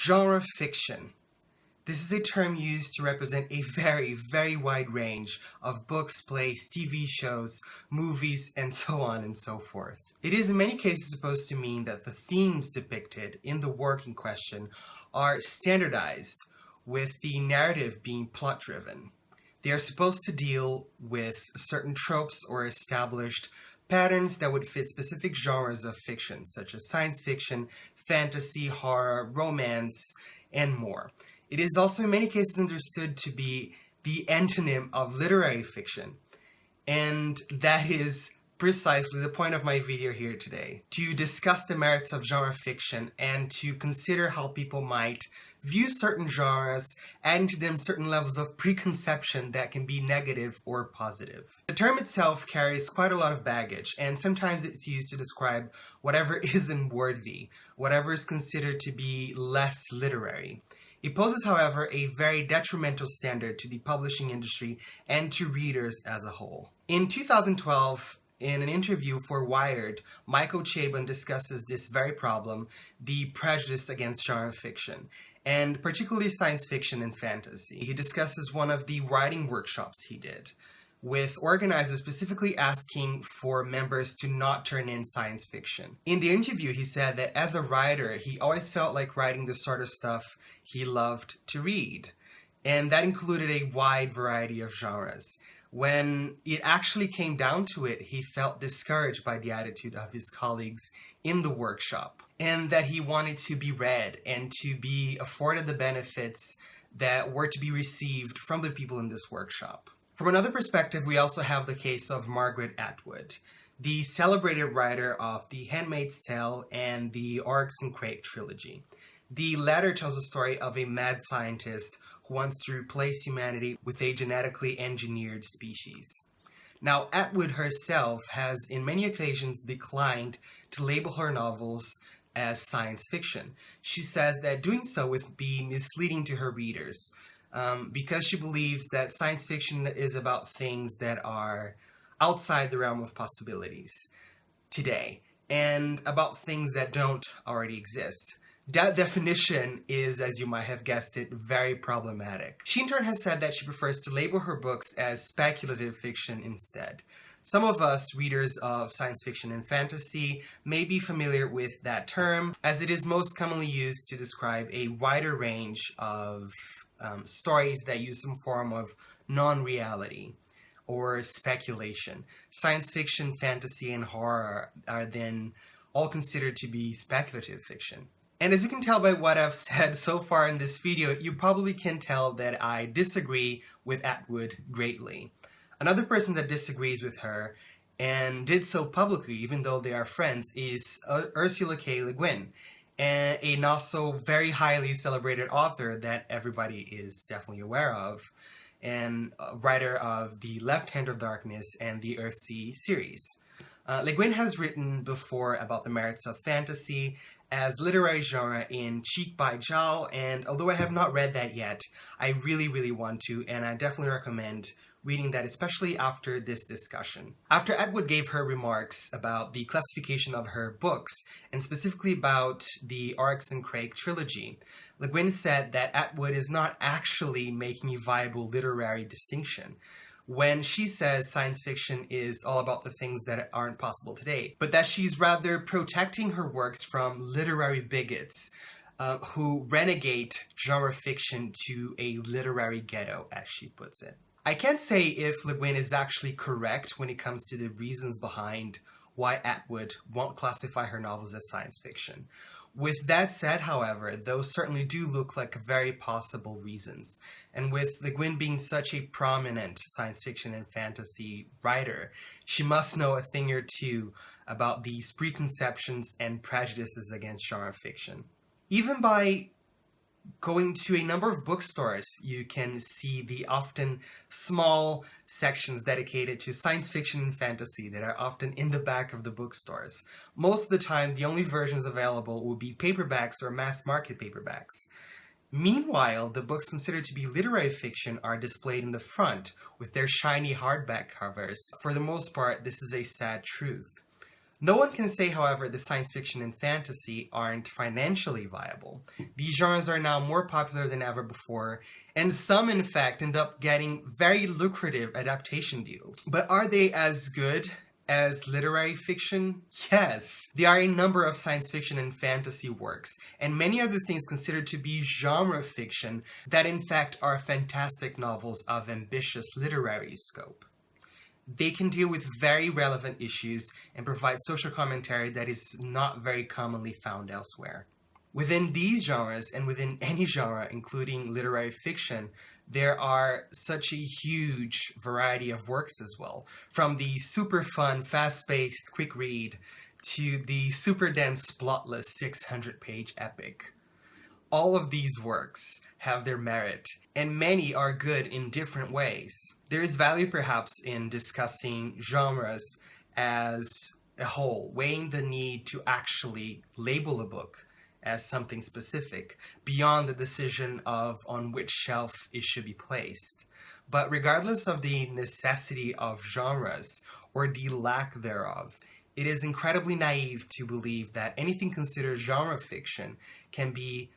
Genre fiction. This is a term used to represent a very, very wide range of books, plays, TV shows, movies, and so on and so forth. It is in many cases supposed to mean that the themes depicted in the work in question are standardized, with the narrative being plot-driven. They are supposed to deal with certain tropes or established patterns that would fit specific genres of fiction, such as science fiction, fantasy, horror, romance, and more. It is also in many cases understood to be the antonym of literary fiction, and that is precisely the point of my video here today, to discuss the merits of genre fiction and to consider how people might view certain genres, adding to them certain levels of preconception that can be negative or positive. The term itself carries quite a lot of baggage, and sometimes it's used to describe whatever isn't worthy, whatever is considered to be less literary. It poses, however, a very detrimental standard to the publishing industry and to readers as a whole. In 2012, in an interview for Wired, Michael Chabon discusses this very problem, the prejudice against genre fiction, and particularly science fiction and fantasy. He discusses one of the writing workshops he did, with organizers specifically asking for members to not turn in science fiction. In the interview, he said that as a writer, he always felt like writing the sort of stuff he loved to read, and that included a wide variety of genres. When it actually came down to it, he felt discouraged by the attitude of his colleagues in the workshop, and that he wanted to be read and to be afforded the benefits that were to be received from the people in this workshop. From another perspective, we also have the case of Margaret Atwood, the celebrated writer of The Handmaid's Tale and the Oryx and Crake trilogy. The latter tells the story of a mad scientist who wants to replace humanity with a genetically engineered species. Now, Atwood herself has in many occasions declined to label her novels as science fiction. She says that doing so would be misleading to her readers, because she believes that science fiction is about things that are outside the realm of possibilities today, and about things that don't already exist. That definition is, as you might have guessed it, very problematic. She in turn has said that she prefers to label her books as speculative fiction instead. Some of us, readers of science fiction and fantasy, may be familiar with that term, as it is most commonly used to describe a wider range of stories that use some form of non-reality or speculation. Science fiction, fantasy, and horror are then all considered to be speculative fiction. And as you can tell by what I've said so far in this video, you probably can tell that I disagree with Atwood greatly. Another person that disagrees with her, and did so publicly even though they are friends, is Ursula K. Le Guin, an also very highly celebrated author that everybody is definitely aware of, and a writer of The Left Hand of Darkness and the Earthsea series. Le Guin has written before about the merits of fantasy as literary genre in Cheek by Jowl, and although I have not read that yet, I really want to, and I definitely recommend reading that, especially after this discussion. After Atwood gave her remarks about the classification of her books, and specifically about the Oryx and Crake trilogy, Le Guin said that Atwood is not actually making a viable literary distinction when she says science fiction is all about the things that aren't possible today, but that she's rather protecting her works from literary bigots who renegade genre fiction to a literary ghetto, as she puts it. I can't say if Le Guin is actually correct when it comes to the reasons behind why Atwood won't classify her novels as science fiction. With that said, however, those certainly do look like very possible reasons. And with Le Guin being such a prominent science fiction and fantasy writer, she must know a thing or two about these preconceptions and prejudices against genre fiction. Even by going to a number of bookstores, you can see the often small sections dedicated to science fiction and fantasy that are often in the back of the bookstores. Most of the time, the only versions available will be paperbacks or mass market paperbacks. Meanwhile, the books considered to be literary fiction are displayed in the front with their shiny hardback covers. For the most part, this is a sad truth. No one can say, however, that science fiction and fantasy aren't financially viable. These genres are now more popular than ever before, and some, in fact, end up getting very lucrative adaptation deals. But are they as good as literary fiction? Yes. There are a number of science fiction and fantasy works, and many other things considered to be genre fiction that in fact are fantastic novels of ambitious literary scope. They can deal with very relevant issues and provide social commentary that is not very commonly found elsewhere. Within these genres, and within any genre, including literary fiction, there are such a huge variety of works as well. From the super fun, fast-paced, quick read, to the super dense, plotless 600-page epic. All of these works have their merit, and many are good in different ways. There is value perhaps in discussing genres as a whole, weighing the need to actually label a book as something specific, beyond the decision of on which shelf it should be placed. But regardless of the necessity of genres, or the lack thereof, it is incredibly naive to believe that anything considered genre fiction can be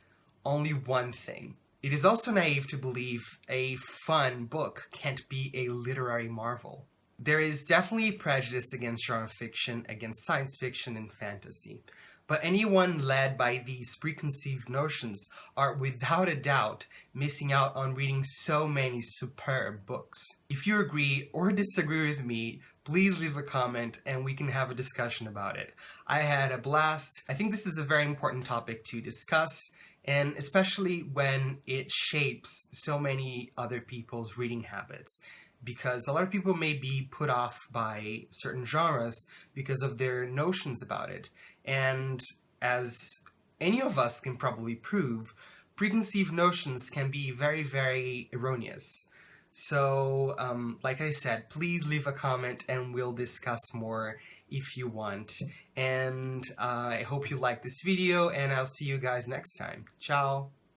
only one thing. It is also naive to believe a fun book can't be a literary marvel. There is definitely prejudice against genre fiction, against science fiction and fantasy. But anyone led by these preconceived notions are without a doubt missing out on reading so many superb books. If you agree or disagree with me, please leave a comment and we can have a discussion about it. I had a blast. I think this is a very important topic to discuss, and especially when it shapes so many other people's reading habits. Because a lot of people may be put off by certain genres because of their notions about it. And as any of us can probably prove, preconceived notions can be very, very erroneous. So, like I said, please leave a comment and we'll discuss more if you want. And I hope you like this video, and I'll see you guys next time. Ciao!